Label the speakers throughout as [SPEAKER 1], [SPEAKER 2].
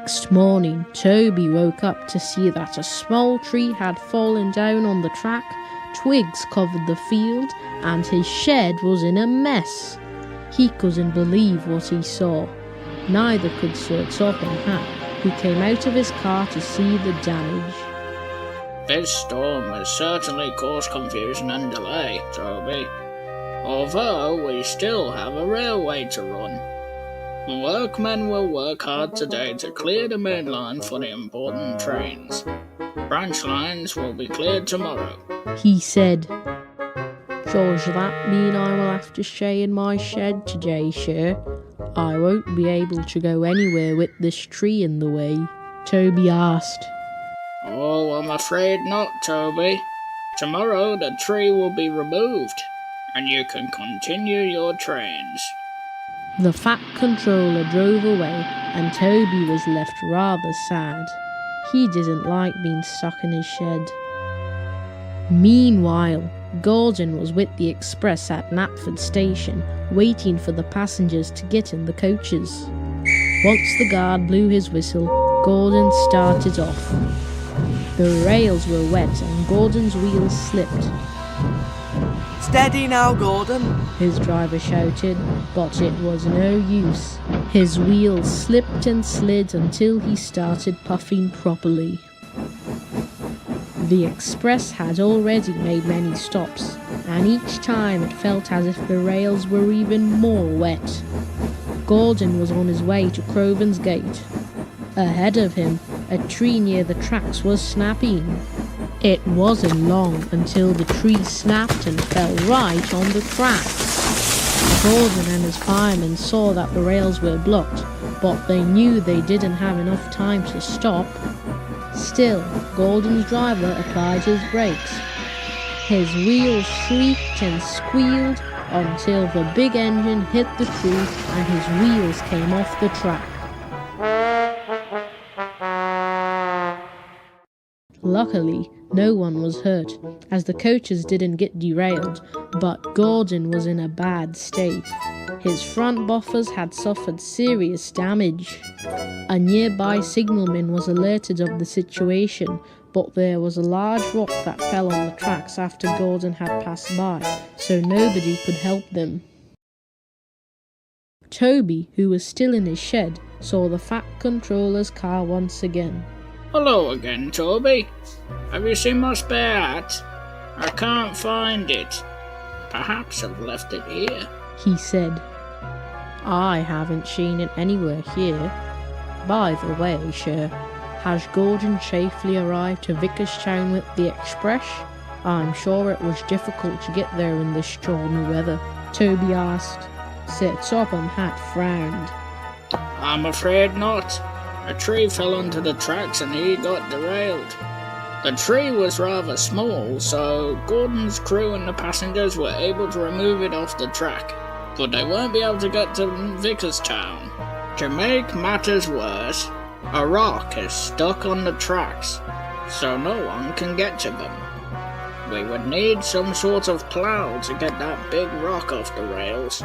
[SPEAKER 1] next morning, Toby woke up to see that a small tree had fallen down on the track, twigs covered the field, and his shed was in a mess. He couldn't believe what he saw. Neither could Sir Topham Hatt, who came out of his car to see the damage.
[SPEAKER 2] This storm has certainly caused confusion and delay, Toby. Although we still have a railway to run. The workmen will work hard today to clear the main line for the important trains. Branch lines will be cleared tomorrow,
[SPEAKER 1] he said. Does that mean I will have to stay in my shed today, sir? I won't be able to go anywhere with this tree in the way, Toby asked.
[SPEAKER 2] Oh, I'm afraid not, Toby. Tomorrow the tree will be removed, and you can continue your trains.
[SPEAKER 1] The Fat Controller drove away, and Toby was left rather sad. He didn't like being stuck in his shed. Meanwhile, Gordon was with the express at Knapford Station, waiting for the passengers to get in the coaches. Once the guard blew his whistle, Gordon started off. The rails were wet and Gordon's wheels slipped.
[SPEAKER 3] Steady now, Gordon,
[SPEAKER 1] his driver shouted, but it was no use. His wheels slipped and slid until he started puffing properly. The express had already made many stops, and each time it felt as if the rails were even more wet. Gordon was on his way to Crovan's Gate. Ahead of him, a tree near the tracks was snapping. It wasn't long until the tree snapped and fell right on the tracks. Gordon and his firemen saw that the rails were blocked, but they knew they didn't have enough time to stop. Still, Gordon's driver applied his brakes. His wheels shrieked and squealed until the big engine hit the tree and his wheels came off the track. Luckily, no one was hurt, as the coaches didn't get derailed, but Gordon was in a bad state. His front buffers had suffered serious damage. A nearby signalman was alerted of the situation, but there was a large rock that fell on the tracks after Gordon had passed by, so nobody could help them. Toby, who was still in his shed, saw the Fat Controller's car once again.
[SPEAKER 2] Hello again, Toby. Have you seen my spare hat? I can't find it. Perhaps I've left it here,
[SPEAKER 1] he said. I haven't seen it anywhere here. By the way, sir, has Gordon safely arrived to Vicarstown with the express? I'm sure it was difficult to get there in this stormy weather, Toby asked. Sir Topham Hatt frowned.
[SPEAKER 2] I'm afraid not. A tree fell onto the tracks and he got derailed. The tree was rather small, so Gordon's crew and the passengers were able to remove it off the track, but they won't be able to get to Vicarstown. To make matters worse, a rock is stuck on the tracks, so no one can get to them. We would need some sort of plough to get that big rock off the rails.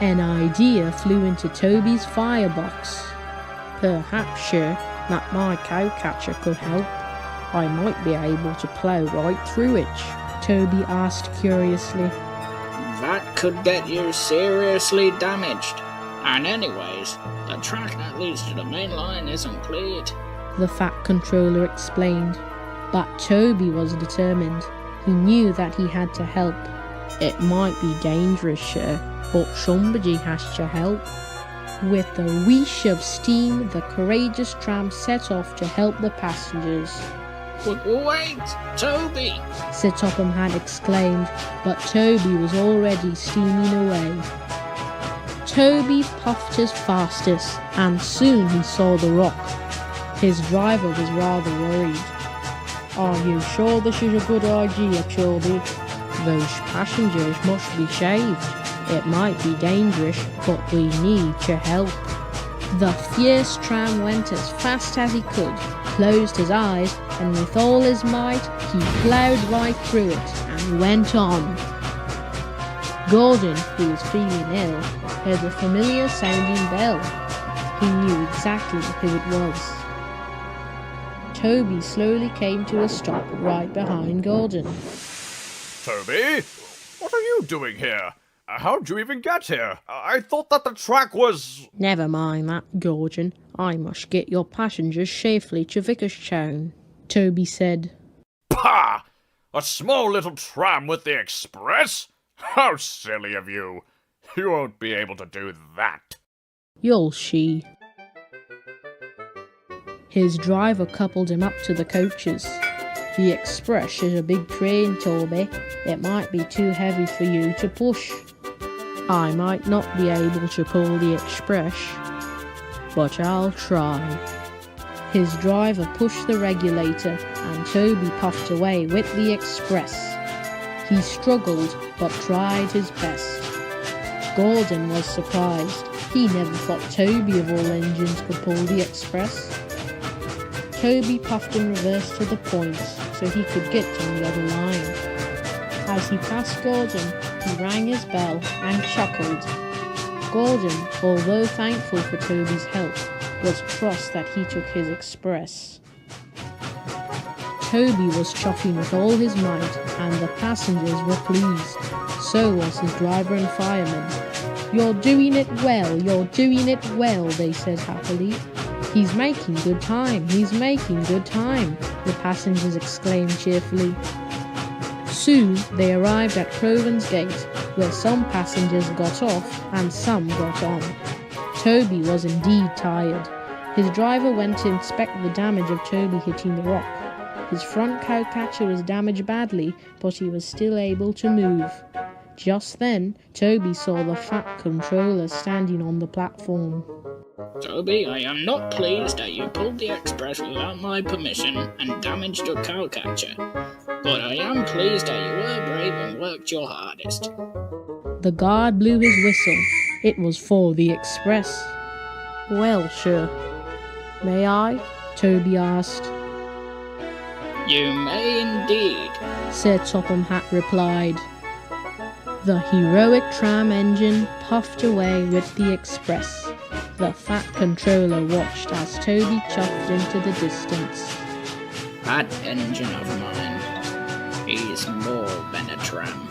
[SPEAKER 1] An idea flew into Toby's firebox. Perhaps, sir, that my cowcatcher could help. I might be able to plough right through it, Toby asked curiously.
[SPEAKER 2] That could get you seriously damaged. And anyways, the track that leads to the main line isn't cleared,
[SPEAKER 1] the Fat Controller explained. But Toby was determined. He knew that he had to help. It might be dangerous, sir, but somebody has to help. With a whoosh of steam, the courageous tramp set off to help the passengers.
[SPEAKER 2] Wait, Toby!
[SPEAKER 1] Sir Topham Hatt exclaimed, but Toby was already steaming away. Toby puffed his fastest, and soon he saw the rock. His driver was rather worried. Are you sure this is a good idea, Toby? Those passengers must be saved. It might be dangerous, but we need your help. The fierce tram went as fast as he could, closed his eyes, and with all his might, he ploughed right through it and went on. Gordon, who was feeling ill, heard a familiar sounding bell. He knew exactly who it was. Toby slowly came to a stop right behind Gordon.
[SPEAKER 4] Toby? What are you doing here? How'd you even get here? I thought that the track was...
[SPEAKER 1] Never mind that, Gordon. I must get your passengers safely to Vicarstown, Toby said.
[SPEAKER 4] Pah! A small little tram with the express? How silly of you. You won't be able to do that.
[SPEAKER 1] You'll see. His driver coupled him up to the coaches. The express is a big train, Toby. It might be too heavy for you to push. I might not be able to pull the express, but I'll try. His driver pushed the regulator and Toby puffed away with the express. He struggled but tried his best. Gordon was surprised. He never thought Toby of all engines could pull the express. Toby puffed in reverse to the point so he could get on the other line. As he passed Gordon, he rang his bell and chuckled. Gordon, although thankful for Toby's help, was cross that he took his express. Toby was chuffing with all his might, and the passengers were pleased. So was his driver and fireman. "You're doing it well, you're doing it well," they said happily. "He's making good time, he's making good time," the passengers exclaimed cheerfully. Soon they arrived at Crovan's Gate, where some passengers got off and some got on. Toby was indeed tired. His driver went to inspect the damage of Toby hitting the rock. His front cowcatcher was damaged badly, but he was still able to move. Just then, Toby saw the fat controller standing on the platform.
[SPEAKER 2] Toby, I am not pleased that you pulled the express without my permission and damaged your cowcatcher. But I am pleased that you were brave and worked your hardest.
[SPEAKER 1] The guard blew his whistle. It was for the express. "Well, sir. May I?" Toby asked.
[SPEAKER 2] You may indeed,
[SPEAKER 1] said Topham Hatt replied. The heroic tram engine puffed away with the express. The fat controller watched as Toby chuffed into the distance.
[SPEAKER 2] That engine of mine is more than a tram.